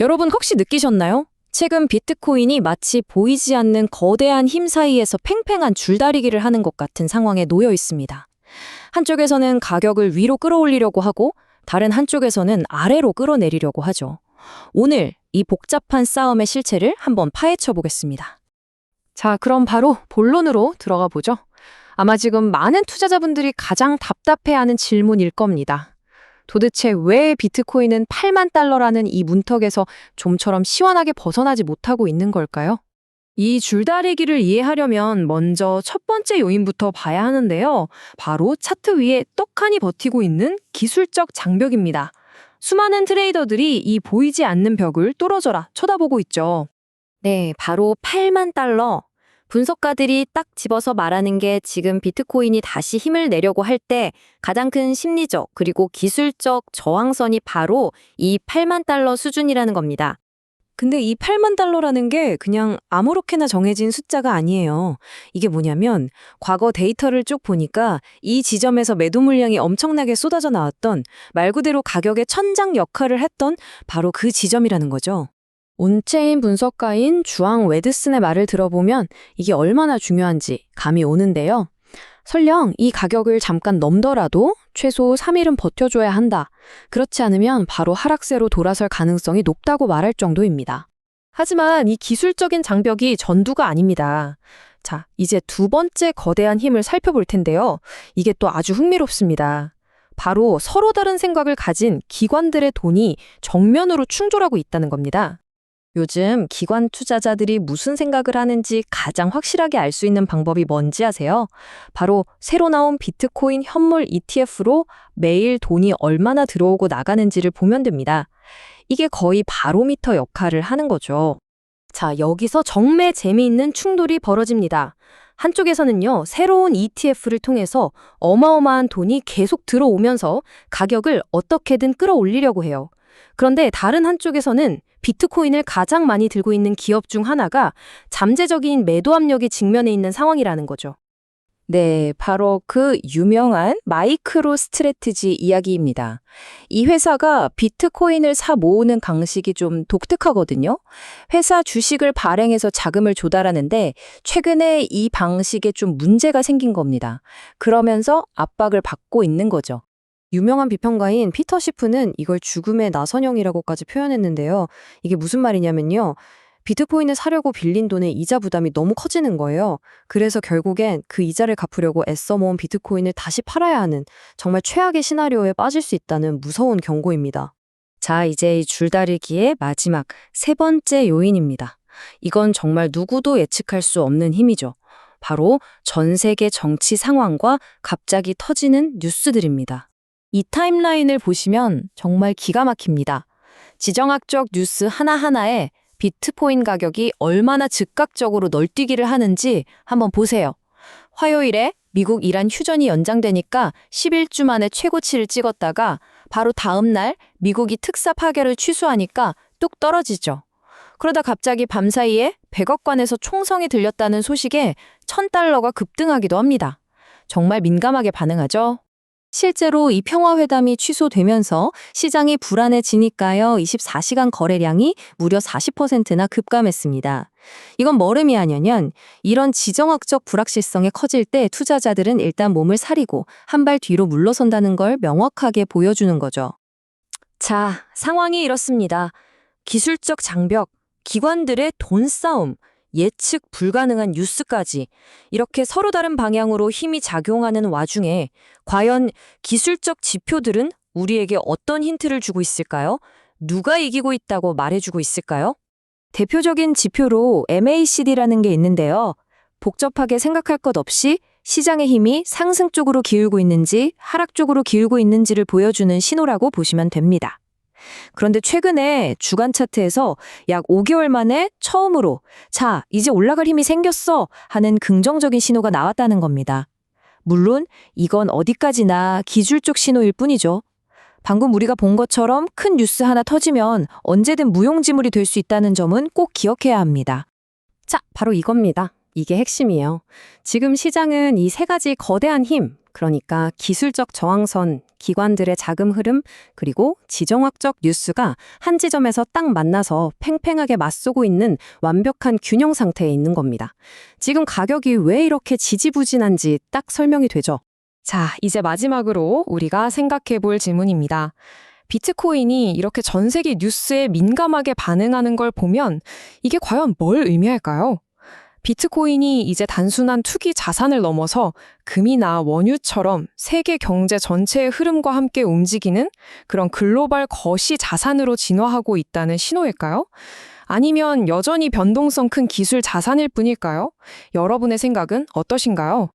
여러분 혹시 느끼셨나요? 최근 비트코인이 마치 보이지 않는 거대한 힘 사이에서 팽팽한 줄다리기를 하는 것 같은 상황에 놓여 있습니다. 한쪽에서는 가격을 위로 끌어올리려고 하고 다른 한쪽에서는 아래로 끌어내리려고 하죠. 오늘 이 복잡한 싸움의 실체를 한번 파헤쳐 보겠습니다. 자, 그럼 바로 본론으로 들어가 보죠. 아마 지금 많은 투자자분들이 가장 답답해하는 질문일 겁니다. 도대체 왜 비트코인은 8만 달러라는 이 문턱에서 좀처럼 시원하게 벗어나지 못하고 있는 걸까요? 이 줄다리기를 이해하려면 먼저 첫 번째 요인부터 봐야 하는데요. 바로 차트 위에 떡하니 버티고 있는 기술적 장벽입니다. 수많은 트레이더들이 이 보이지 않는 벽을 뚫어져라 쳐다보고 있죠. 네, 바로 8만 달러. 분석가들이 딱 집어서 말하는 게 지금 비트코인이 다시 힘을 내려고 할 때 가장 큰 심리적 그리고 기술적 저항선이 바로 이 8만 달러 수준이라는 겁니다. 근데 이 8만 달러라는 게 그냥 아무렇게나 정해진 숫자가 아니에요. 이게 뭐냐면 과거 데이터를 쭉 보니까 이 지점에서 매도 물량이 엄청나게 쏟아져 나왔던 말 그대로 가격의 천장 역할을 했던 바로 그 지점이라는 거죠. 온체인 분석가인 주앙 웨드슨의 말을 들어보면 이게 얼마나 중요한지 감이 오는데요. 설령 이 가격을 잠깐 넘더라도 최소 3일은 버텨줘야 한다. 그렇지 않으면 바로 하락세로 돌아설 가능성이 높다고 말할 정도입니다. 하지만 이 기술적인 장벽이 전부가 아닙니다. 자, 이제 두 번째 거대한 힘을 살펴볼 텐데요. 이게 또 아주 흥미롭습니다. 바로 서로 다른 생각을 가진 기관들의 돈이 정면으로 충돌하고 있다는 겁니다. 요즘 기관 투자자들이 무슨 생각을 하는지 가장 확실하게 알 수 있는 방법이 뭔지 아세요? 바로 새로 나온 비트코인 현물 ETF로 매일 돈이 얼마나 들어오고 나가는지를 보면 됩니다. 이게 거의 바로미터 역할을 하는 거죠. 자, 여기서 정말 재미있는 충돌이 벌어집니다. 한쪽에서는요, 새로운 ETF를 통해서 어마어마한 돈이 계속 들어오면서 가격을 어떻게든 끌어올리려고 해요. 그런데 다른 한쪽에서는 비트코인을 가장 많이 들고 있는 기업 중 하나가 잠재적인 매도 압력에 직면해 있는 상황이라는 거죠. 네, 바로 그 유명한 마이크로 스트래티지 이야기입니다. 이 회사가 비트코인을 사 모으는 방식이 좀 독특하거든요. 회사 주식을 발행해서 자금을 조달하는데 최근에 이 방식에 좀 문제가 생긴 겁니다. 그러면서 압박을 받고 있는 거죠. 유명한 비평가인 피터 시프는 이걸 죽음의 나선형이라고까지 표현했는데요. 이게 무슨 말이냐면요. 비트코인을 사려고 빌린 돈의 이자 부담이 너무 커지는 거예요. 그래서 결국엔 그 이자를 갚으려고 애써 모은 비트코인을 다시 팔아야 하는 정말 최악의 시나리오에 빠질 수 있다는 무서운 경고입니다. 자, 이제 이 줄다리기의 마지막 세 번째 요인입니다. 이건 정말 누구도 예측할 수 없는 힘이죠. 바로 전 세계 정치 상황과 갑자기 터지는 뉴스들입니다. 이 타임라인을 보시면 정말 기가 막힙니다. 지정학적 뉴스 하나하나에 비트코인 가격이 얼마나 즉각적으로 널뛰기를 하는지 한번 보세요. 화요일에 미국 이란 휴전이 연장되니까 11주 만에 최고치를 찍었다가 바로 다음 날 미국이 특사 파견을 취소하니까 뚝 떨어지죠. 그러다 갑자기 밤사이에 백악관에서 총성이 들렸다는 소식에 $1,000가 급등하기도 합니다. 정말 민감하게 반응하죠. 실제로 이 평화회담이 취소되면서 시장이 불안해지니까요. 24시간 거래량이 무려 40%나 급감했습니다. 이건 뭘 의미하냐면 이런 지정학적 불확실성이 커질 때 투자자들은 일단 몸을 사리고 한 발 뒤로 물러선다는 걸 명확하게 보여주는 거죠. 자, 상황이 이렇습니다. 기술적 장벽, 기관들의 돈 싸움, 예측 불가능한 뉴스까지 이렇게 서로 다른 방향으로 힘이 작용하는 와중에 과연 기술적 지표들은 우리에게 어떤 힌트를 주고 있을까요? 누가 이기고 있다고 말해주고 있을까요? 대표적인 지표로 MACD라는 게 있는데요. 복잡하게 생각할 것 없이 시장의 힘이 상승 쪽으로 기울고 있는지 하락 쪽으로 기울고 있는지를 보여주는 신호라고 보시면 됩니다. 그런데 최근에 주간 차트에서 약 5개월 만에 처음으로 자, 이제 올라갈 힘이 생겼어 하는 긍정적인 신호가 나왔다는 겁니다. 물론 이건 어디까지나 기술적 신호일 뿐이죠. 방금 우리가 본 것처럼 큰 뉴스 하나 터지면 언제든 무용지물이 될 수 있다는 점은 꼭 기억해야 합니다. 자, 바로 이겁니다. 이게 핵심이에요. 지금 시장은 이 세 가지 거대한 힘, 그러니까 기술적 저항선, 기관들의 자금 흐름, 그리고 지정학적 뉴스가 한 지점에서 딱 만나서 팽팽하게 맞서고 있는 완벽한 균형 상태에 있는 겁니다. 지금 가격이 왜 이렇게 지지부진한지 딱 설명이 되죠. 자, 이제 마지막으로 우리가 생각해 볼 질문입니다. 비트코인이 이렇게 전 세계 뉴스에 민감하게 반응하는 걸 보면 이게 과연 뭘 의미할까요? 비트코인이 이제 단순한 투기 자산을 넘어서 금이나 원유처럼 세계 경제 전체의 흐름과 함께 움직이는 그런 글로벌 거시 자산으로 진화하고 있다는 신호일까요? 아니면 여전히 변동성 큰 기술 자산일 뿐일까요? 여러분의 생각은 어떠신가요?